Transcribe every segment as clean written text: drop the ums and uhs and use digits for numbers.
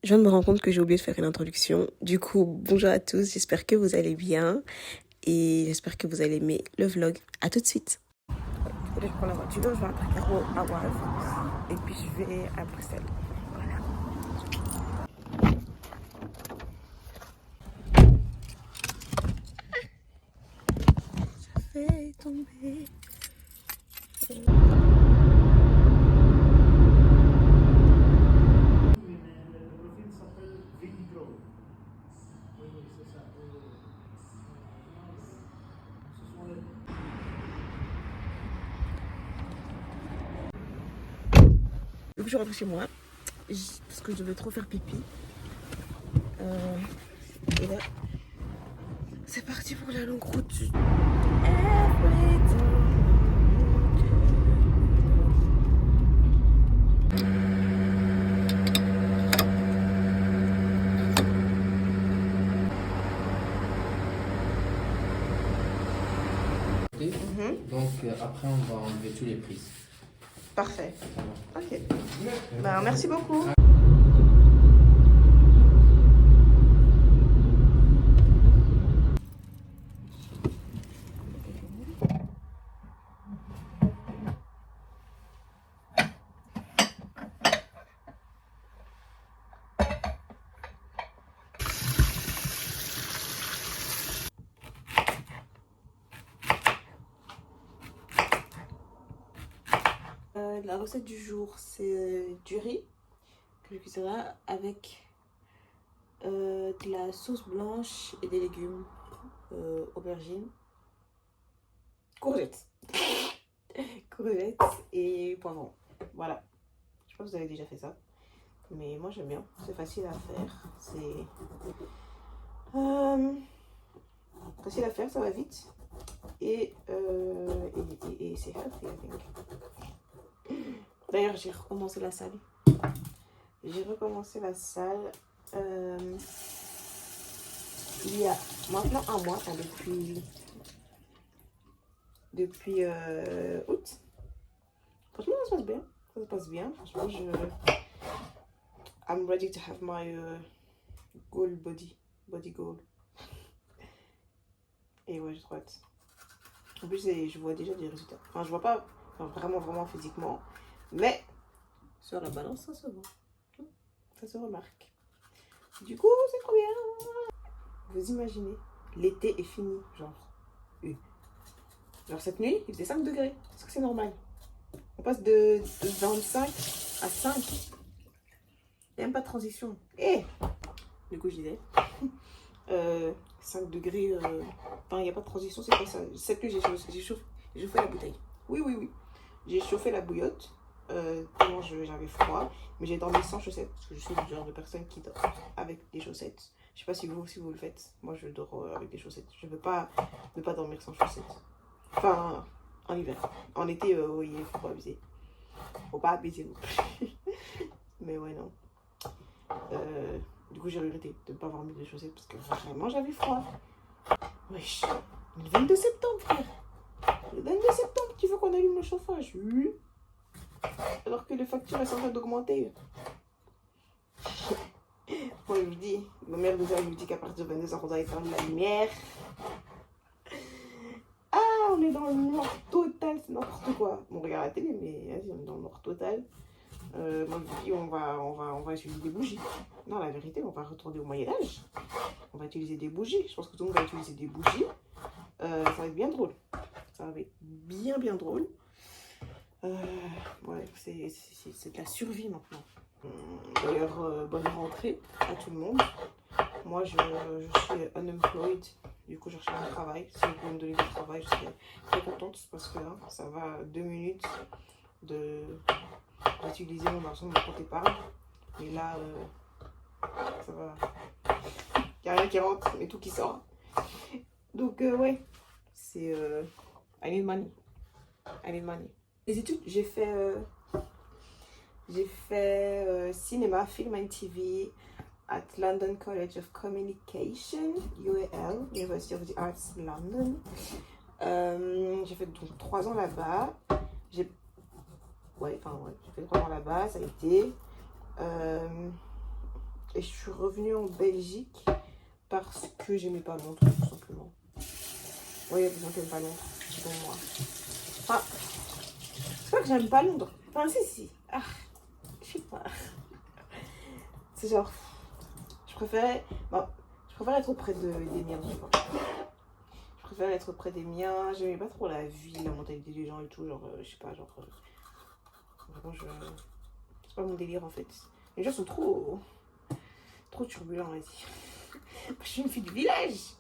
Je viens de me rendre compte que j'ai oublié de faire une introduction. Du coup, bonjour à tous, j'espère que vous allez bien et j'espère que vous allez aimer le vlog. À tout de suite. Je prends la voiture, je vais à Tracaro à Wavre et puis je vais à Bruxelles. Voilà. Ça fait tomber. Donc je rentre chez moi parce que je devais trop faire pipi. Et là, c'est parti pour la longue route. Donc après on va enlever tous les prises. Parfait. Ok. Ben, merci beaucoup. La recette du jour, c'est du riz que je cuisinerai avec de la sauce blanche et des légumes, aubergines, courgettes, courgettes et poivrons. Voilà. Je pense que vous avez déjà fait ça, mais moi j'aime bien. C'est facile à faire. C'est facile à faire, ça va vite et c'est healthy, I think. D'ailleurs, j'ai recommencé la salle. Il y a maintenant un mois, enfin depuis août. Franchement, ça se passe bien. Ça se passe bien. Franchement, I'm ready to have my goal body goal. Et ouais, j'ai trop hâte. En plus, je vois déjà des résultats. Enfin, je vois pas vraiment physiquement, mais sur la balance, ça se voit. Ça se remarque. Du coup, c'est trop bien. Vous imaginez, l'été est fini, genre cette nuit, il faisait 5 degrés. Est-ce que c'est normal? On passe de 25 à 5. Il n'y a même pas de transition. Et du coup, je disais, 5 degrés, enfin, il n'y a pas de transition, c'est pas ça. Cette nuit, j'ai chauffé la bouteille. Oui. J'ai chauffé la bouillotte. Tellement j'avais froid, mais j'ai dormi sans chaussettes parce que je suis le genre de personne qui dort avec des chaussettes. Je sais pas si vous le faites. Moi, je dors avec des chaussettes. Je peux pas ne pas dormir sans chaussettes. Enfin, en hiver. En été, oui, il faut pas abuser. Faut pas abuser non plus. Mais ouais, non. Du coup, j'ai regretté de ne pas avoir mis de chaussettes parce que vraiment, j'avais froid. Wesh. Le 22 septembre, frère. Le 22 septembre, tu veux qu'on allume le chauffage? Oui. Alors que les factures elles sont en train d'augmenter. Moi je vous dis, ma mère nous dit qu'à partir de 22h on doit éteindre la lumière. Ah, on est dans le noir total, c'est n'importe quoi. On regarde la télé, mais vas-y, on est dans le noir total. Moi je vous dis, on va utiliser des bougies. Non, la vérité, on va retourner au Moyen-Âge. On va utiliser des bougies. Je pense que tout le monde va utiliser des bougies. Ça va être bien drôle. Ça va être bien drôle. Ouais, c'est de la survie maintenant. D'ailleurs, bonne rentrée à tout le monde. Moi, je suis unemployed. Du coup, je cherche un travail. Si vous pouvez me donner du travail, je serais très contente parce que là, ça va 2 minutes d'utiliser mon argent de mon compte épargne. Et là, ça va. Il n'y a rien qui rentre, mais tout qui sort. Donc, ouais, c'est I need money. Les études, j'ai fait cinéma, film and TV at London College of Communication, UAL, University of the Arts London. J'ai fait donc 3 ans là-bas. J'ai fait 3 ans là-bas, ça a été. Et je suis revenue en Belgique parce que j'aimais pas Londres, tout simplement. Ouais, il y a des gens qui n'aiment pas Londres, selon moi. Enfin, c'est pas que j'aime pas Londres. Enfin, si. Ah, je sais pas. C'est genre, je préférais être auprès des miens, tu vois. Je préférais être auprès des miens. J'aimais pas trop la vie, la mentalité des gens et tout. Genre, je sais pas, genre. Vraiment, c'est pas mon délire en fait. Les gens sont trop turbulents, vas-y. Je suis une fille du village.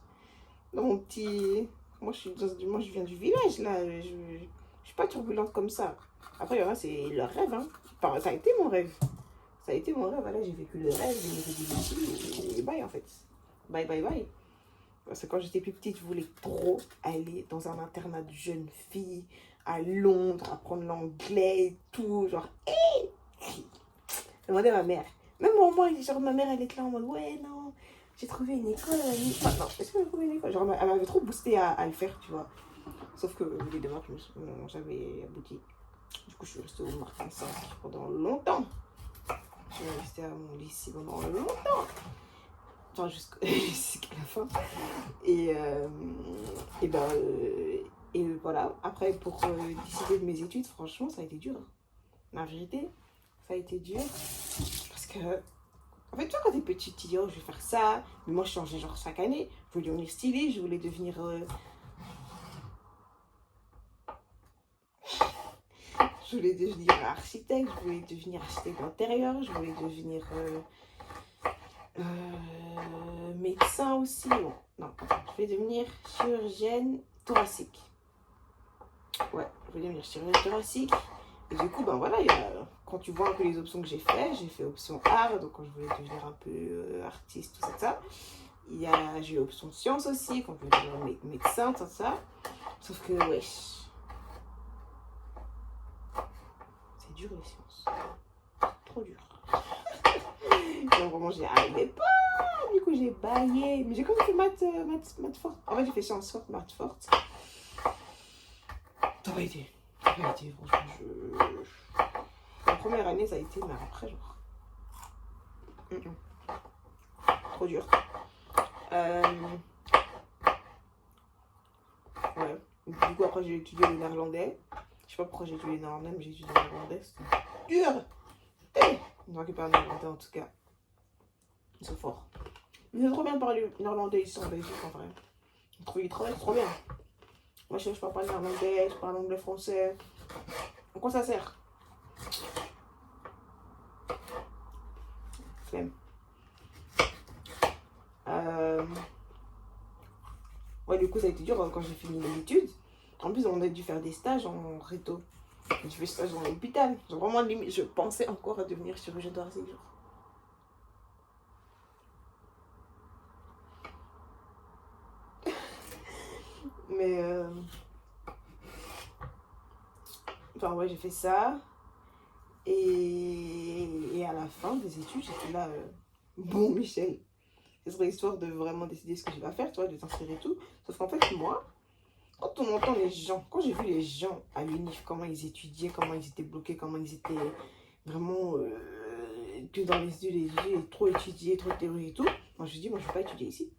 Dans mon petit. Moi, je viens du village là. Je suis pas turbulente comme ça. Après, il y en a, c'est leur rêve, hein. Enfin, ça a été mon rêve. Ça a été mon rêve. Voilà, j'ai vécu le rêve, j'ai vécu des ici et bye en fait. Bye. Parce que quand j'étais plus petite, je voulais trop aller dans un internat de jeunes filles à Londres, apprendre l'anglais et tout. Genre, hé! Demandez à ma mère. Même moi, genre, ma mère, elle était là en mode, ouais, non, j'ai trouvé une école. Enfin, non, est-ce que j'ai trouvé une école? Genre, elle m'avait trop boosté à le faire, tu vois. Sauf que les démarches n'ont jamais abouti. Du coup, je suis restée au Martin 5 pendant longtemps. Je suis restée à mon lycée pendant longtemps. Enfin, jusqu'à la fin. Et voilà. Après, pour décider de mes études, franchement, ça a été dur. La vérité, ça a été dur. Parce que, en fait, tu vois, quand t'es petite, tu dis, oh, je vais faire ça. Mais moi, je changeais genre chaque année. Je voulais devenir stylée, je voulais devenir. Je voulais devenir architecte, je voulais devenir architecte d'intérieur, je voulais devenir médecin aussi. Bon, non, je vais devenir chirurgienne thoracique. Ouais, je vais devenir chirurgienne thoracique. Et du coup, ben voilà, quand tu vois un peu les options que j'ai fait option art, donc quand je voulais devenir un peu artiste, tout ça. J'ai eu option sciences aussi, quand je voulais devenir médecin, tout ça. Sauf que, wesh. C'est dur les sciences. Trop dur. Donc vraiment, j'y arrivais pas. Du coup, j'ai baillé. Mais j'ai quand même fait maths forte. En fait, j'ai fait sciences fortes, maths fortes. Ça va été. Franchement, la première année, ça a été, mais après, genre. Trop dur. Ouais. Du coup, après, j'ai étudié le néerlandais. Je sais pas pourquoi j'ai étudié le néerlandais, mais j'ai étudié le néerlandais. C'était dur. On ne pas néerlandais en tout cas. Ils sont forts. Mais c'est trop bien de parler néerlandais ici en Belgique en vrai. Ils travaillent trop bien. Moi, je parle pas néerlandais, je parle anglais, français. À quoi ça sert? Flemme. Ouais, du coup, ça a été dur quand j'ai fini mes études. En plus, on a dû faire des stages en réto. J'ai fait stage dans l'hôpital. Vraiment, limite, je pensais encore à devenir chirurgienne thoracique. Mais enfin ouais, j'ai fait ça et à la fin des études j'étais là bon Michel, ce serait histoire de vraiment décider ce que je vais faire, tu vois, de t'inscrire et tout. Sauf qu'en fait moi, quand on entend les gens, quand j'ai vu les gens à l'UNIF, comment ils étudiaient, comment ils étaient bloqués, comment ils étaient vraiment que dans les yeux, trop étudiés, trop théorie et tout, moi je me dis moi je veux pas étudier ici.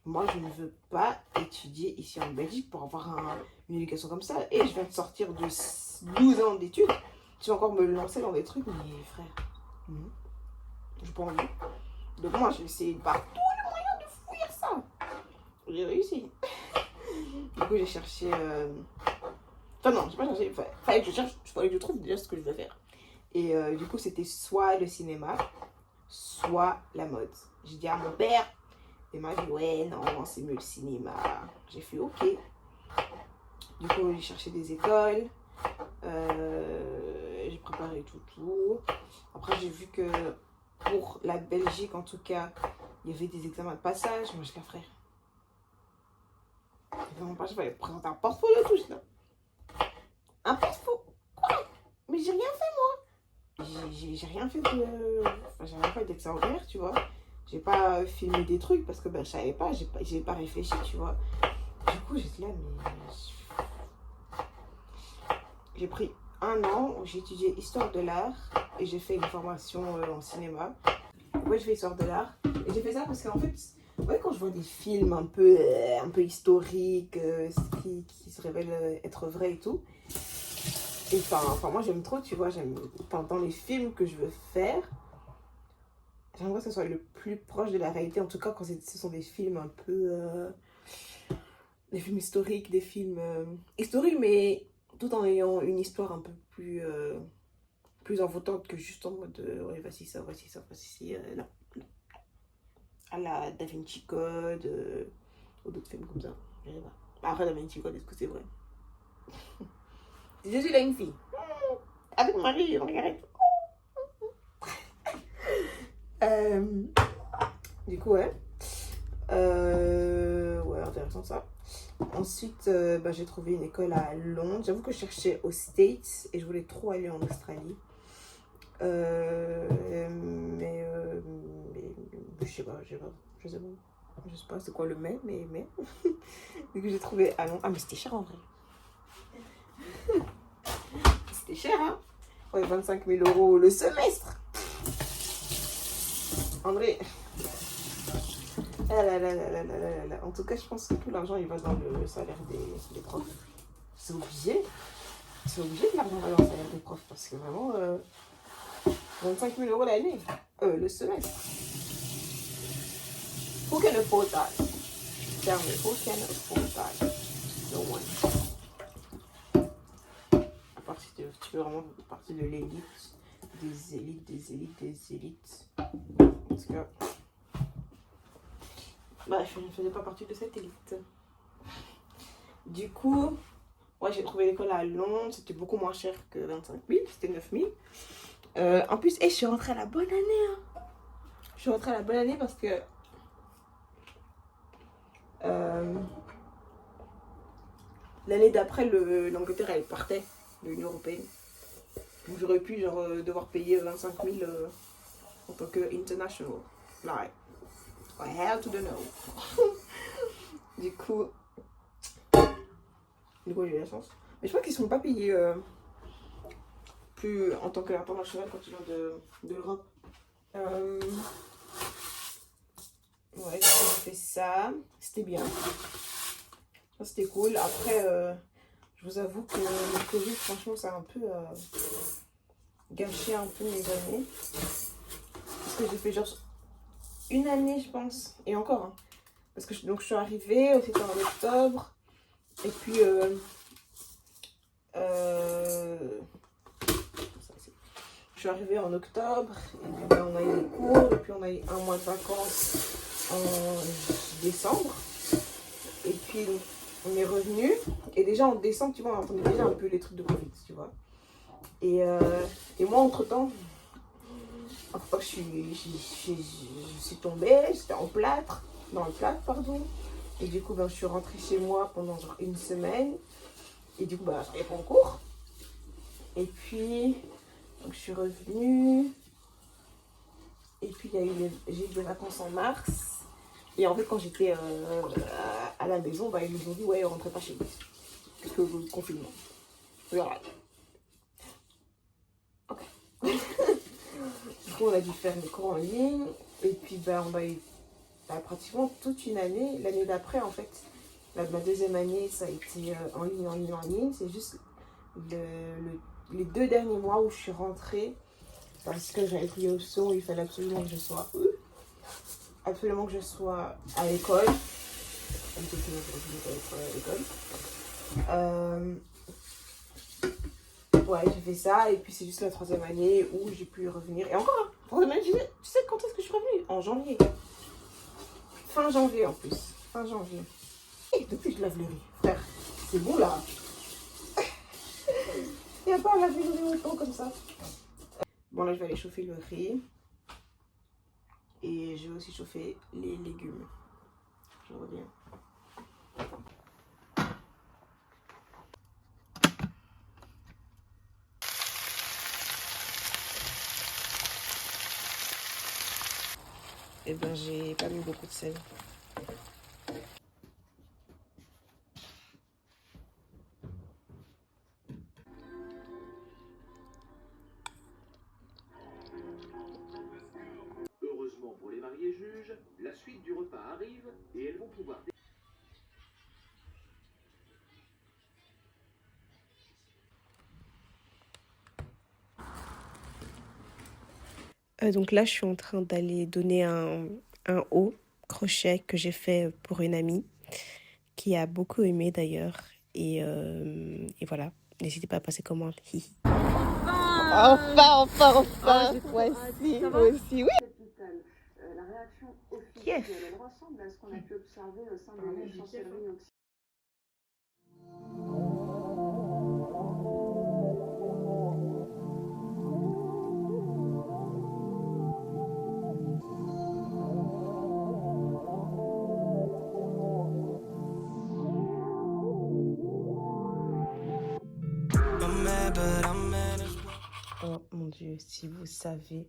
Moi, je ne veux pas étudier ici en Belgique pour avoir une éducation comme ça. Et je viens de sortir de 12 ans d'études. Tu vas encore me lancer dans des trucs, mais frère, j'ai pas envie. Donc moi, j'ai essayé par tous les moyens de fuir ça. J'ai réussi. Du coup, j'ai cherché... Enfin non, j'ai pas cherché. Fallait que je trouve déjà ce que je veux faire. Et du coup, c'était soit le cinéma, soit la mode. J'ai dit à mon père... Et m'a dit, ouais, non, c'est mieux le cinéma. J'ai fait, ok. Du coup, j'ai cherché des écoles. J'ai préparé tout. Après, j'ai vu que pour la Belgique, en tout cas, il y avait des examens de passage. Moi, je la ferais. Examen de passage, il fallait présenter un portfolio, tout ça. Un portfolio? Quoi? Mais j'ai rien fait, moi. J'ai rien fait de... Enfin, j'ai rien fait d'extraordinaire, tu vois. J'ai pas filmé des trucs parce que ben, je savais pas, j'ai pas réfléchi, tu vois. Du coup, j'étais là, mais... J'ai pris 1 an où j'ai étudié Histoire de l'art et j'ai fait une formation en cinéma. ouais, je fais histoire de l'art. Et j'ai fait ça parce qu'en fait, ouais, quand je vois des films un peu historiques, qui se révèlent être vrais et tout, et enfin moi j'aime trop, tu vois, dans les films que je veux faire, j'aimerais que ce soit le plus proche de la réalité, en tout cas quand ce sont des films un peu, des films historiques, des films historiques, mais tout en ayant une histoire un peu plus envoûtante que juste en mode, ouais, voici ça, voici ça, voici, non, non. À la Da Vinci Code, ou d'autres films comme ça, je sais pas. Après Da Vinci Code, est-ce que c'est vrai? Je suis là une fille, avec Marie, Margaret. Euh, du coup, ouais. Ouais, intéressant ça. Ensuite, j'ai trouvé une école à Londres. J'avoue que je cherchais aux States et je voulais trop aller en Australie. Mais je sais pas, je sais pas c'est quoi le mais. Du coup, j'ai trouvé à Londres. Ah, mais c'était cher en vrai. C'était cher, hein? Ouais, 25 000 euros le semestre. André. Ah là là là là là là là. En tout cas, je pense que tout l'argent, il va dans le salaire des profs. C'est obligé. C'est obligé que l'argent va dans le salaire des profs parce que vraiment, 25 000 euros l'année. Le semestre. Who can afford that? Tell me, who can afford that? No one. À part si tu veux vraiment faire partie de l'élite, des élites, des élites, des élites. En tout cas, je ne faisais pas partie de cette élite. Du coup, ouais, j'ai trouvé l'école à Londres, c'était beaucoup moins cher que 25 000, c'était 9 000. En plus, je suis rentrée à la bonne année. Hein. Je suis rentrée à la bonne année parce que l'année d'après, l'Angleterre, elle partait de l'Union Européenne. Donc j'aurais pu devoir payer 25 000 en tant qu'international. Like, I had to know. Du coup, j'ai eu la chance. Mais je crois qu'ils ne sont pas payés plus en tant qu'international quand ils viennent d'Europe. Ouais, j'ai fait ça. C'était bien. C'était cool. Après, je vous avoue que le Covid, franchement, ça a un peu gâché un peu mes années. Parce que j'ai fait genre une année, je pense. Et encore. Hein. Parce que donc, je suis arrivée, c'était en octobre. Et puis, je suis arrivée en octobre. Et puis, on a eu des cours. Et puis, on a eu un mois de vacances en décembre. Et puis, on est revenu. Et déjà, en décembre, tu vois, on entendait déjà un peu les trucs de Covid, tu vois. Et moi, entre-temps, je suis tombée, j'étais dans le plâtre, pardon. Et du coup, je suis rentrée chez moi pendant genre une semaine. Et du coup, j'allais pas en cours. Et puis, donc, je suis revenue. Et puis, j'ai eu des vacances en mars. Et en fait, quand j'étais à la maison, ils nous ont dit, ouais, on rentrait pas chez vous. Parce que le confinement. Voilà. Ok. Du coup, on a dû faire des cours en ligne. Et puis, on a eu pratiquement toute une année. L'année d'après, en fait, ma deuxième année, ça a été en ligne. C'est juste les 2 derniers mois où je suis rentrée parce que j'avais pris option. Il fallait absolument que je sois à l'école. Ouais, j'ai fait ça. Et puis, c'est juste la 3e année où j'ai pu revenir. Et encore, 3e année, tu sais quand est-ce que je suis revenue? En janvier. Fin janvier en plus. Fin janvier. Et depuis, je lave le riz. Frère, c'est bon là. Il n'y a pas à laver le riz autant comme ça. Bon, là, je vais aller chauffer le riz. Et je vais aussi chauffer les légumes. Je reviens. Eh ben, j'ai pas mis beaucoup de sel. arrive et elles vont pouvoir... Donc là, je suis en train d'aller donner un haut crochet que j'ai fait pour une amie qui a beaucoup aimé d'ailleurs. Et voilà, n'hésitez pas à passer commande. Enfin, voici, voici, oui. La réaction Yes. officielle, elle ressemble à ce qu'on a pu observer au sein des chancelleries occidentales. Oh mon Dieu, si vous savez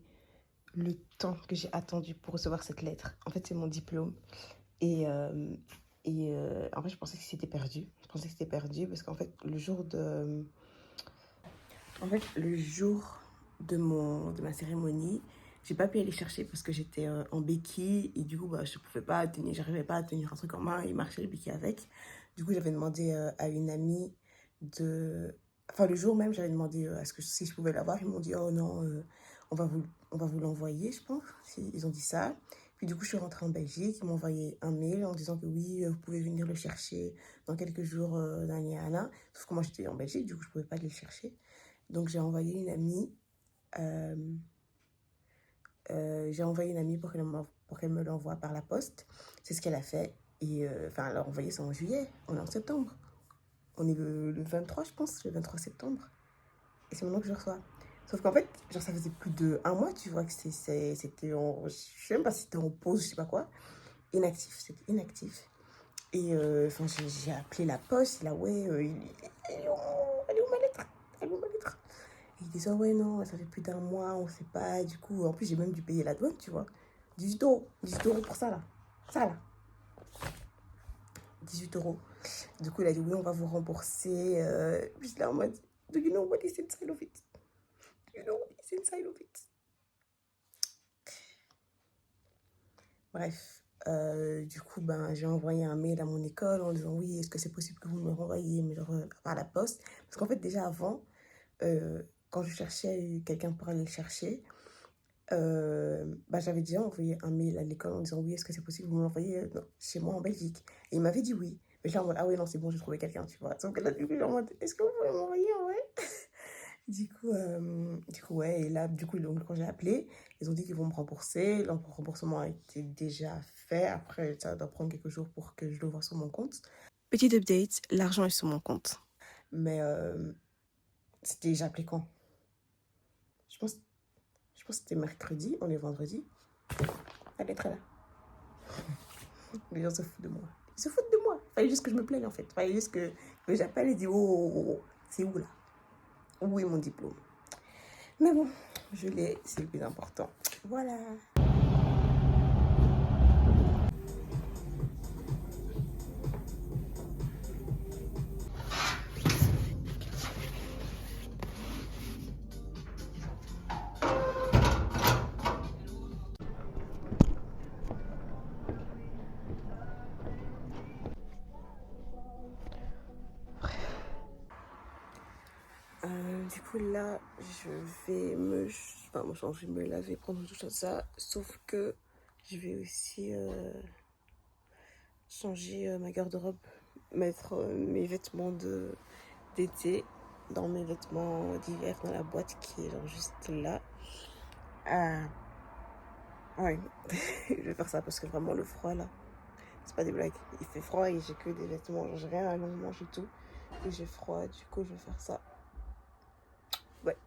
le temps que j'ai attendu pour recevoir cette lettre. En fait, c'est mon diplôme. En fait, je pensais que c'était perdu. Je pensais que c'était perdu parce qu'en fait, le jour de ma cérémonie, j'ai pas pu aller chercher parce que j'étais en béquille et du coup, bah, je pouvais pas tenir, j'arrivais pas à tenir un truc en main et marcher le béquille avec. Du coup, j'avais demandé à une amie de... Enfin, le jour même, j'avais demandé à ce que si je pouvais l'avoir. Ils m'ont dit, oh non, on va vous l'envoyer, je pense. Ils ont dit ça. Puis du coup, je suis rentrée en Belgique. Ils m'ont envoyé un mail en disant que oui, vous pouvez venir le chercher dans quelques jours dans Niana. Sauf que moi, j'étais en Belgique, du coup, je pouvais pas aller le chercher. Donc, j'ai envoyé une amie. Pour qu'elle me l'envoie par la poste. C'est ce qu'elle a fait. Et enfin, elle l'a envoyé ça en juillet. On est en septembre. On est le 23, je pense, le 23 septembre. Et c'est maintenant que je reçois. Sauf qu'en fait, genre, ça faisait plus d'1 mois, tu vois, que c'était en... Je sais même pas si c'était en pause, je sais pas quoi. Inactif, c'était inactif. Et enfin, j'ai appelé la poste, là, ouais, elle est où ma lettre? Elle est où ma lettre? Et ils disent, oh ouais, non, ça fait plus d'1 mois, on sait pas. Du coup, en plus, j'ai même dû payer la douane, tu vois. 18 euros. 18 euros pour ça, là. Ça, là. 18 euros. Du coup, il a dit, oui, on va vous rembourser. Juste là, en mode, do you know what is inside of it? Do you know what is inside of it? Bref. Du coup, ben, j'ai envoyé un mail à mon école en disant, oui, est-ce que c'est possible que vous me renvoyiez mais genre, par la poste? Parce qu'en fait, déjà avant, quand je cherchais quelqu'un pour aller le chercher, bah, j'avais déjà envoyé un mail à l'école en disant oui, est-ce que c'est possible que vous me l'envoyez chez moi en Belgique? Et il m'avait dit oui. Mais là, en mode, ah oui, non, c'est bon, j'ai trouvé quelqu'un, tu vois. Donc là, du coup, en mode, est-ce que vous pouvez m'envoyer en vrai? Du coup, ouais, et là, du coup, donc, quand j'ai appelé, ils ont dit qu'ils vont me rembourser. Le remboursement a été déjà fait. Après, ça doit prendre quelques jours pour que je le vois sur mon compte. Petit update, l'argent est sur mon compte. Mais c'était, j'ai appelé quand? Je pense que c'était mercredi, on est vendredi. La lettre est là. Les gens se foutent de moi. Ils se foutent de moi. Il fallait juste que je me plaigne en fait. Il fallait juste que j'appelle et dis oh, c'est où là? Où est mon diplôme? Mais bon, je l'ai, c'est le plus important. Voilà. Du coup là, je vais me changer, me laver, prendre tout ça. Sauf que je vais aussi changer ma garde-robe, mettre mes vêtements d'été dans mes vêtements d'hiver dans la boîte qui est genre juste là. Ouais, je vais faire ça parce que vraiment le froid là, c'est pas des blagues. Il fait froid et j'ai que des vêtements, genre j'ai rien à long manche et tout. Et j'ai froid, du coup je vais faire ça. Ouais.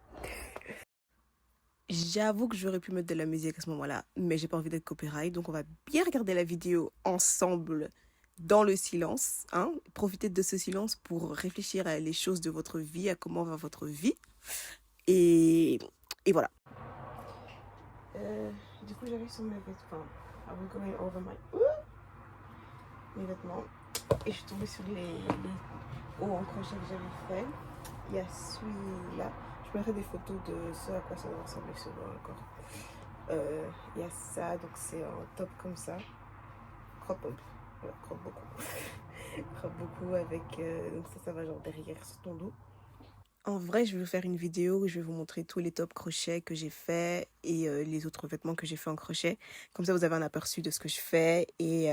J'avoue que j'aurais pu mettre de la musique à ce moment-là, mais j'ai pas envie d'être copyright, donc on va bien regarder la vidéo ensemble dans le silence, hein. Profitez de ce silence pour réfléchir à les choses de votre vie, à comment va votre vie. Et voilà. Du coup, j'arrive sur mes vêtements. I was going over mes vêtements. Et je suis tombée sur les hauts en crochet que j'avais fait. Il y a celui-là. Je mettrai des photos de ce à quoi ça va ressembler sur le corps. Il y a ça, donc c'est un top comme ça. crop un peu. Voilà, crop beaucoup. Crop beaucoup avec... donc ça va genre derrière sur ton dos. En vrai, je vais vous faire une vidéo où je vais vous montrer tous les top crochets que j'ai fait et les autres vêtements que j'ai fait en crochet. Comme ça, vous avez un aperçu de ce que je fais. Et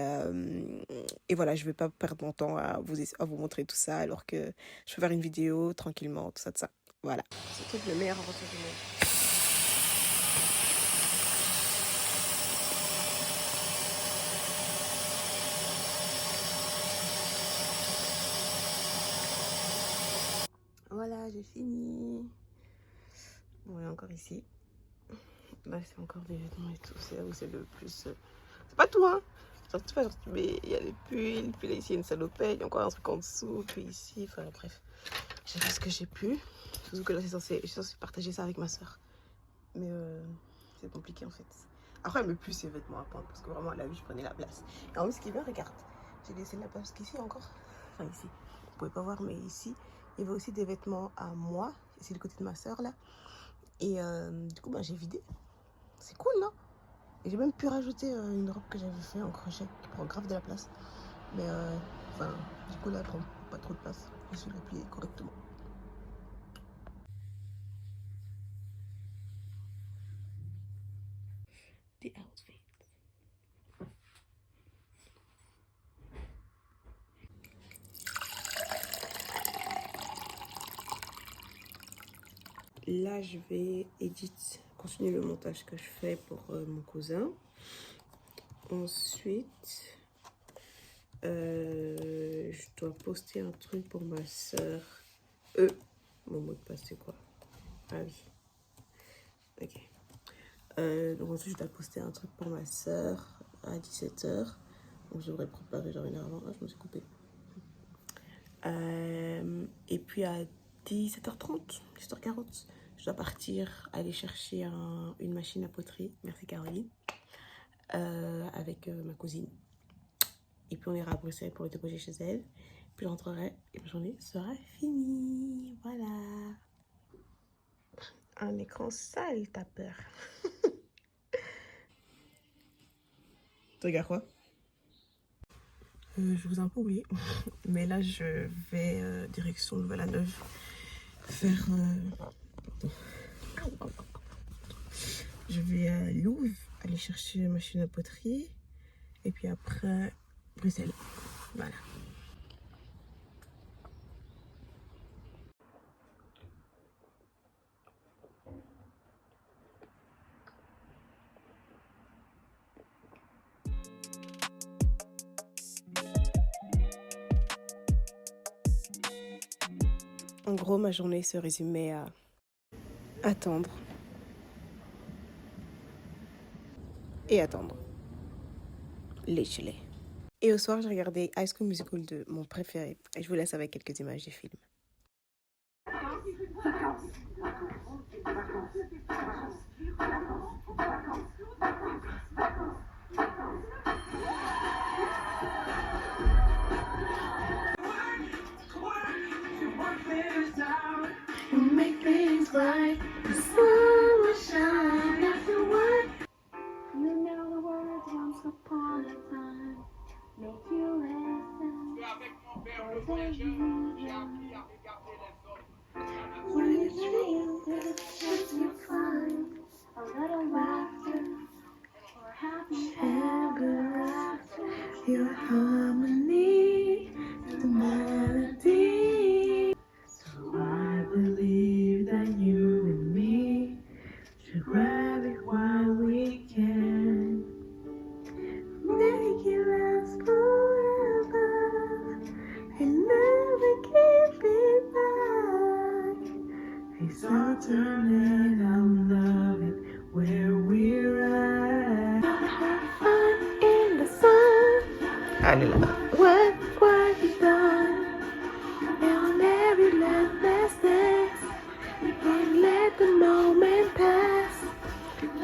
voilà, je ne vais pas perdre mon temps à vous montrer tout ça alors que je peux faire une vidéo tranquillement, tout ça, tout ça. Voilà. C'est peut-être le meilleur aventure du monde. Voilà, j'ai fini. Bon, il y a encore ici. Là, c'est encore des vêtements et tout. C'est là où c'est le plus... C'est pas tout, hein. Mais il y a les pulls. Puis là, ici, il y a une salopette. Il y a encore un truc en dessous. Puis ici, enfin, bref. J'ai fait ce que j'ai pu. Surtout que là, je suis censée partager ça avec ma soeur. Mais c'est compliqué, en fait. Après, elle me plus ces vêtements à prendre. Parce que vraiment, à la vue, je prenais la place. Et en plus, ce qui est bien, regarde. J'ai laissé la place qu'ici encore. Enfin, ici. Vous pouvez pas voir, mais ici... Il y avait aussi des vêtements à moi. C'est le côté de ma soeur là. Et du coup, j'ai vidé. C'est cool, non? Et j'ai même pu rajouter une robe que j'avais fait en crochet qui prend grave de la place. Mais du coup, là, elle prend pas trop de place. Je suis l'applier correctement. The outfit. Là, je vais continuer le montage que je fais pour mon cousin. Ensuite, je dois poster un truc pour ma soeur. Mon mot de passe, c'est quoi? Ah oui. Ok. Donc ensuite, je dois poster un truc pour ma soeur à 17h. Donc, je devrais préparer genre une heure avant. Ah, je me suis coupée. Et puis à 17h30, 17h40, je dois partir aller chercher une machine à poterie. Merci Caroline. Avec ma cousine. Et puis on ira à Bruxelles pour le déposer chez elle. Puis j'entrerai et ma journée sera finie. Voilà. Un écran sale, t'as peur. Tu regardes quoi? Je vous ai un peu oublié. Mais là, je vais direction Louvain-la-Neuve faire... Je vais à Louvre aller chercher une machine à poterie. Et puis après, Bruxelles. Voilà. En gros, ma journée se résumait à attendre. Et attendre. Literally. Et au soir, j'ai regardé High School Musical 2, mon préféré. Et je vous laisse avec quelques images du film. Make things right, the sun will shine after what? You know the words once upon a time. Make you listen. When you dream, there's a chance you'll find a little laughter or happy ever after. Your harmony, the melody. So I believe that you and me should grab it while we can. Make it last forever and never give it back. It's our turn and I'm loving where we're at. Fun in the sun. Allez là. What you done? Now every relentless dance. We can't let the moment pass.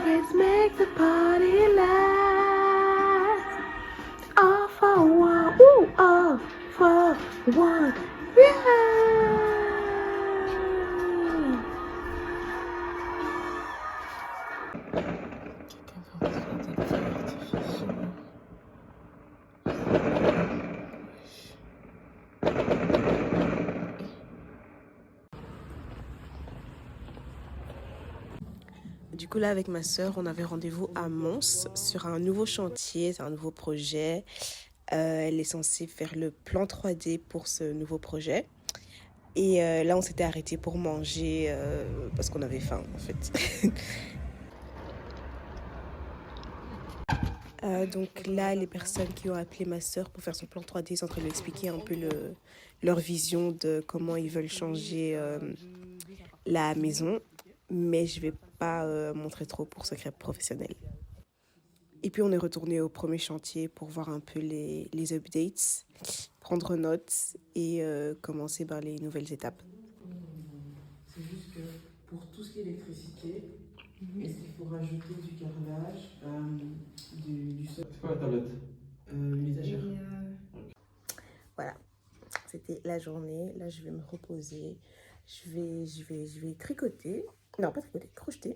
Let's make the party last. All for one, ooh, all for one, yeah. Du coup là avec ma sœur, on avait rendez-vous à Mons sur un nouveau chantier, c'est un nouveau projet. Elle est censée faire le plan 3D pour ce nouveau projet. Et là on s'était arrêté pour manger parce qu'on avait faim en fait. Donc là, les personnes qui ont appelé ma sœur pour faire son plan 3D sont en train de lui expliquer un peu leur vision de comment ils veulent changer la maison. Mais je vais pas montrer trop pour secret professionnel. Et puis on est retourné au premier chantier pour voir un peu les updates, prendre note et commencer par les nouvelles étapes. C'est juste que pour tout ce qui est électricité, est-ce qu'il faut rajouter du carrelage, du sol? C'est quoi la tablette? Une étagère. Voilà, c'était la journée. Là, je vais me reposer. Je vais tricoter. Non, pas tricoter, crocheter.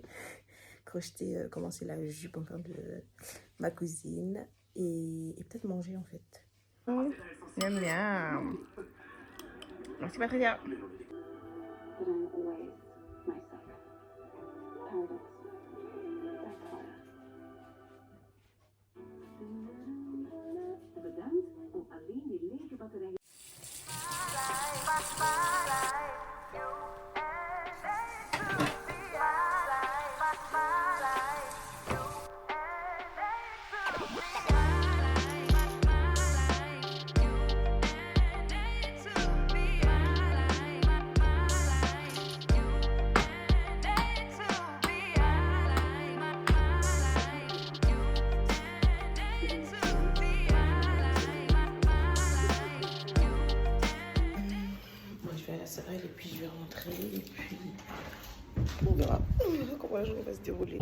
Commencer la jupe enfin de ma cousine. Et peut-être manger, en fait. Miam, miam. Merci, Patricia. But I'm always myself. Paradox. Bedankt om alleen die lege batterij. Et puis je vais rentrer et puis on verra comment la journée va se dérouler.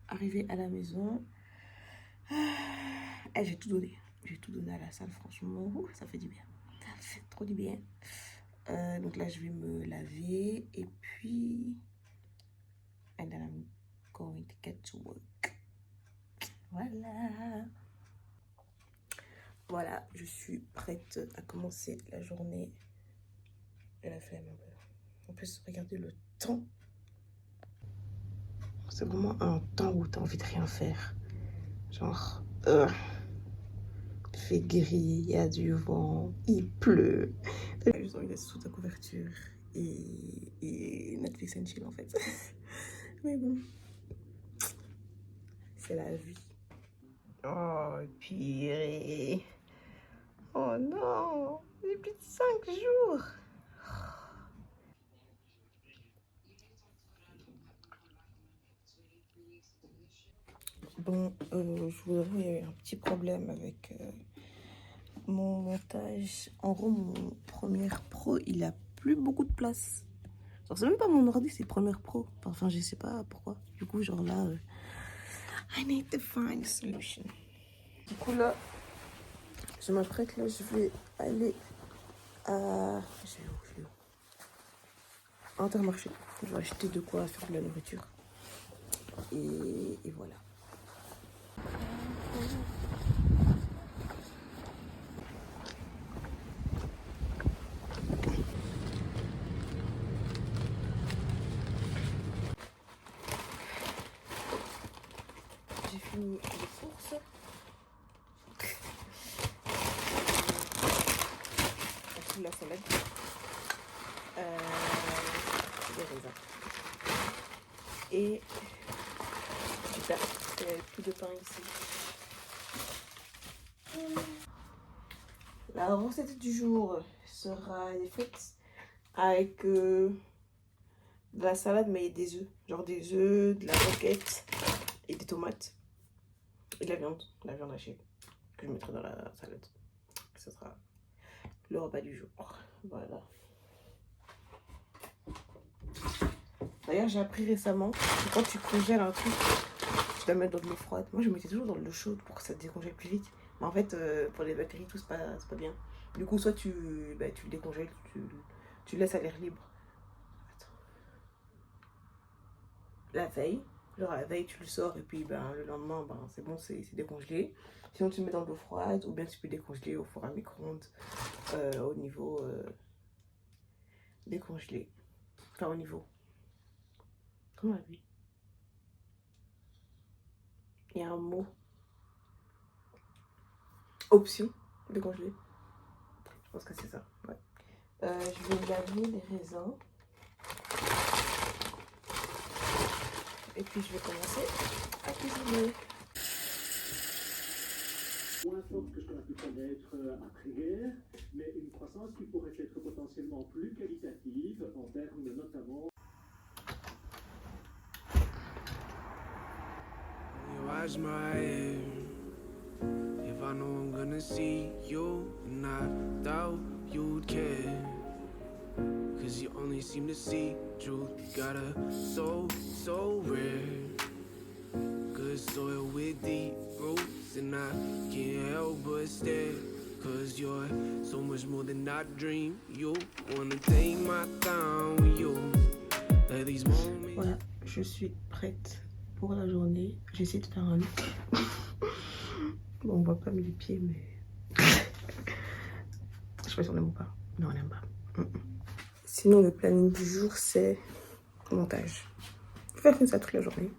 Arrivée à la maison, j'ai tout donné. J'ai tout donné à la salle, franchement. Ouh, ça fait du bien. Ça fait trop du bien. Donc là, je vais me laver et puis... And then I'm going to get to work. Voilà. Voilà, je suis prête à commencer la journée. J'ai la flemme un peu. En plus, regardez le temps. C'est vraiment un temps où t'as envie de rien faire. Genre, il fait gris, il y a du vent, il pleut. J'ai juste envie d'être sous ta couverture et Netflix and chill en fait. Mais bon, c'est la vie. Oh, purée. Oh non, j'ai plus de 5 jours. Bon, je vous avoue, il y a eu un petit problème avec mon montage. En gros, mon Premiere Pro, il a plus beaucoup de place. Genre, c'est même pas mon ordi, c'est Premiere Pro. Enfin, je sais pas pourquoi. Du coup, genre là, I need to find a solution. Du coup, là, je m'apprête, là, je vais aller à... Je vais où Intermarché. Je vais acheter de quoi faire de la nourriture. Et voilà. J'ai fini les courses. J'ai pris la salade. Des raisins. Et du pain. Il n'y avait plus de pain ici. La recette du jour sera faite avec de la salade mais des œufs. Genre des œufs, de la roquette et des tomates. Et de la viande hachée, que je mettrai dans la salade. Ce sera le repas du jour. Voilà. D'ailleurs, j'ai appris récemment que quand tu congèles un truc, tu dois le mettre dans de l'eau froide. Moi, je mettais toujours dans de l'eau chaude pour que ça décongèle plus vite. Mais en fait, pour les bactéries, tout, c'est pas bien. Du coup, soit tu le décongèles, tu le laisses à l'air libre. Attends. La veille, genre la veille, tu le sors et puis le lendemain, c'est bon, c'est décongelé. Sinon, tu le mets dans de l'eau froide ou bien tu peux décongeler au four à micro-ondes au niveau décongelé. Enfin, au niveau. Comment on appelle? Il y a un mot. Option décongelé. Je pense que c'est ça. Ouais. Je vais laver les raisins. Et puis je vais commencer à cuisiner. Moins forte que ce qu'on a pu connaître après-guerre, mais une croissance qui pourrait être potentiellement plus qualitative en termes notamment. Watch my head. If I know I'm gonna see you, and I doubt you'd care. Cause you only seem to see truth. Got a soul so rare. Good soil with deep roots, and I can't help but stare. Cause you're so much more than I dream. You wanna take my time with you. Like these moments. Voilà, je suis prête pour la journée. J'essaie de faire un look. Bon, on voit pas mes pieds, mais. Je sais pas si on aime ou pas. Non, on n'aime pas. Sinon, le planning du jour, c'est montage. Je vais faire comme ça toute la journée.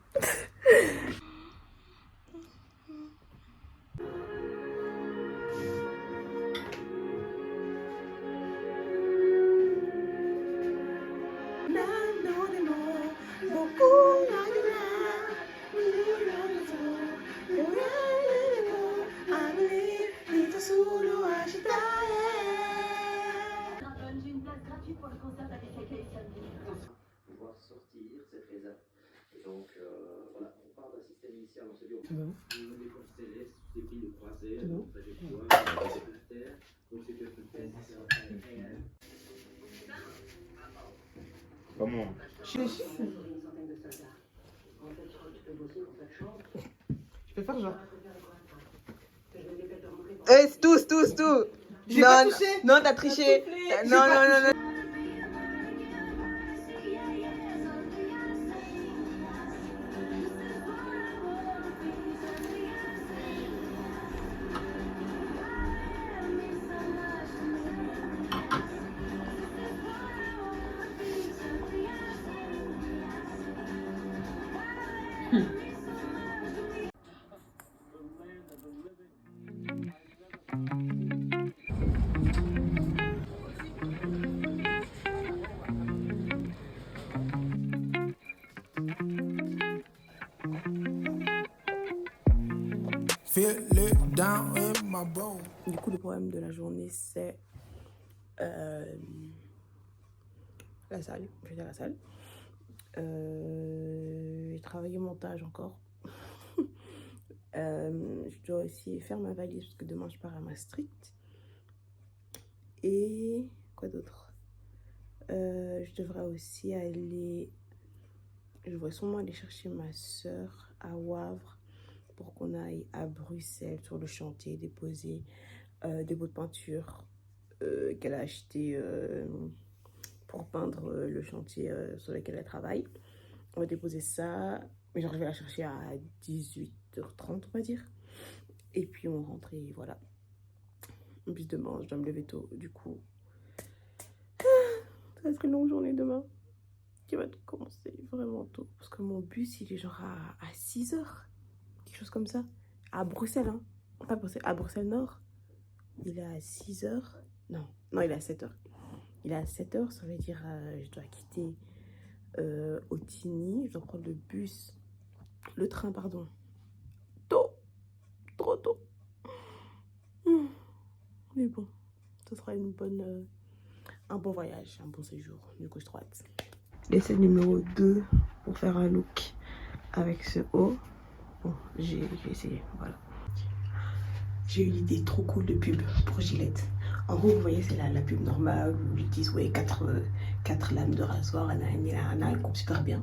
Pouvoir sortir cette réserve. Et donc, voilà, on part d'un système initial, on se dit, C'est bon. on des forces célestes susceptibles de croiser, C'est bon. trajectoire, la Terre, donc c'est que peut-être c'est réel. Comment? Je peux faire genre. C'est tout. Non, non, t'as triché. Non. Du coup, le problème de la journée, c'est la salle. Je vais dire la salle. J'ai travaillé montage encore. Je dois aussi faire ma valise parce que demain je pars à Maastricht. Et quoi d'autre? Je devrais aussi aller. Je devrais sûrement aller chercher ma soeur à Wavre pour qu'on aille à Bruxelles sur le chantier déposer des pots de peinture qu'elle a acheté pour peindre le chantier sur lequel elle travaille. On va déposer ça, mais genre je vais la chercher à 18h30 on va dire. Et puis on rentre et voilà. Et puis demain je dois me lever tôt, du coup ça va être une longue journée demain qui va commencer vraiment tôt. Parce que mon bus il est genre à 6h. Quelque chose comme ça. À Bruxelles, hein. Pas Bruxelles, à Bruxelles Nord. Il est à 6h. Non, il est à 7h. Il est à 7h, ça veut dire je dois quitter Otigny. Je dois prendre le train, pardon. Tôt. Trop tôt. Mais bon, ce sera un bon voyage, un bon séjour. Du coup, je suis trop hâte. L'essai numéro 2 pour faire un look avec ce haut. Bon, j'ai essayé, voilà. J'ai eu l'idée trop cool de pub pour Gillette. En gros, vous voyez, c'est la pub normale où ils disent, ouais, 4 lames de rasoir, elle coupe super bien.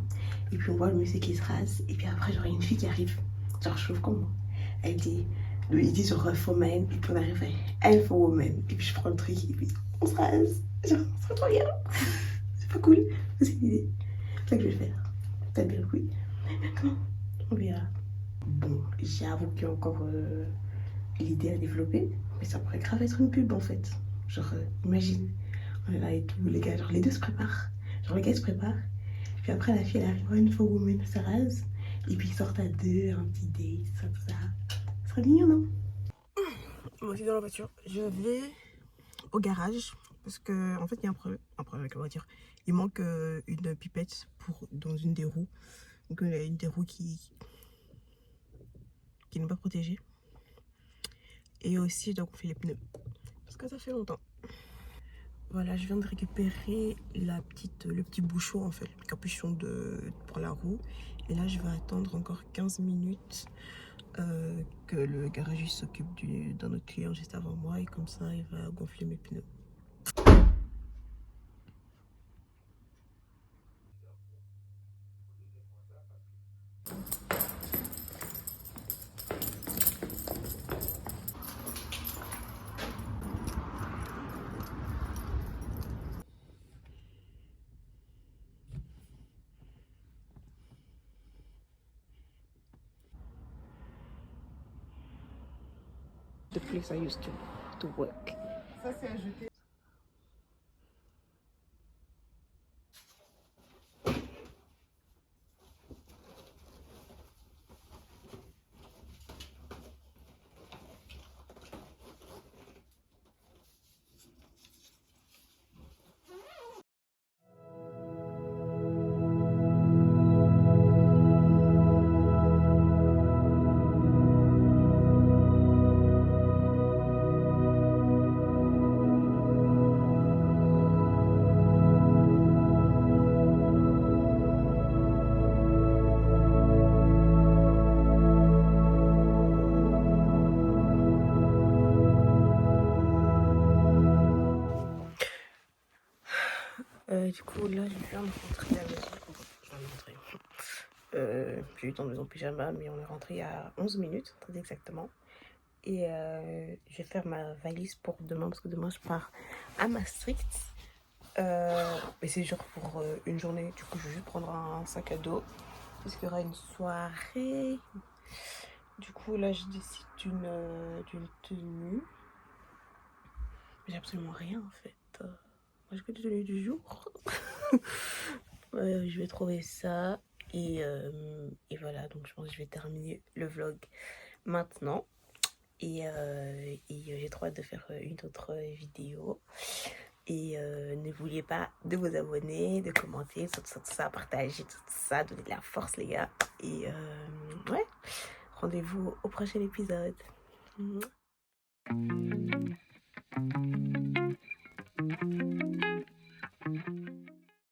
Et puis on voit le monsieur qui se rase. Et puis après, genre, une fille qui arrive, genre, je trouve comme moi. Elle dit, il dit genre for men, et puis on arrive à elle for woman. Et puis je prends le truc, et puis on se rase. Genre, c'est trop bien. C'est pas cool. C'est une idée. C'est ça que je vais faire. Peut-être bien, oui. D'accord. On verra. Bon, j'avoue qu'il y a encore l'idée à développer, mais ça pourrait grave être une pub en fait. Genre, imagine, on est là et tout, les gars, genre les deux se préparent. Genre le gars se prépare, puis après la fille elle arrive, une fois woman, se rase, et puis ils sortent à deux, un petit date, tout ça. Ça serait mignon, non? Moi aussi dans la voiture, je vais au garage, parce que en fait il y a un problème avec la voiture. Il manque une pipette dans une des roues. Donc une des roues qui n'est pas protégée. Et aussi donc on fait les pneus. Parce que ça fait longtemps. Voilà, je viens de récupérer le petit bouchon en fait, le capuchon pour la roue. Et là je vais attendre encore 15 minutes que le garagiste s'occupe d'un autre client juste avant moi. Et comme ça il va gonfler mes pneus. The place I used to work. Ça, c'est ajouté. Du coup, là, je viens de rentrer à la maison. Je viens de rentrer. J'ai eu le temps de maison pyjama, mais on est rentré il y a 11 minutes, très exactement. Et je vais faire ma valise pour demain, parce que demain, je pars à Maastricht. Mais c'est genre pour une journée. Du coup, je vais juste prendre un sac à dos, parce qu'il y aura une soirée. Du coup, là, je décide d'une tenue. J'ai absolument rien, en fait. Moi, j'ai que des tenues du jour. Je vais trouver ça. Et voilà, donc je pense que je vais terminer le vlog maintenant. Et j'ai trop hâte de faire une autre vidéo. Et n'oubliez pas de vous abonner, de commenter, tout ça, partager tout ça, donner de la force les gars. Et ouais, rendez-vous au prochain épisode. Mouah.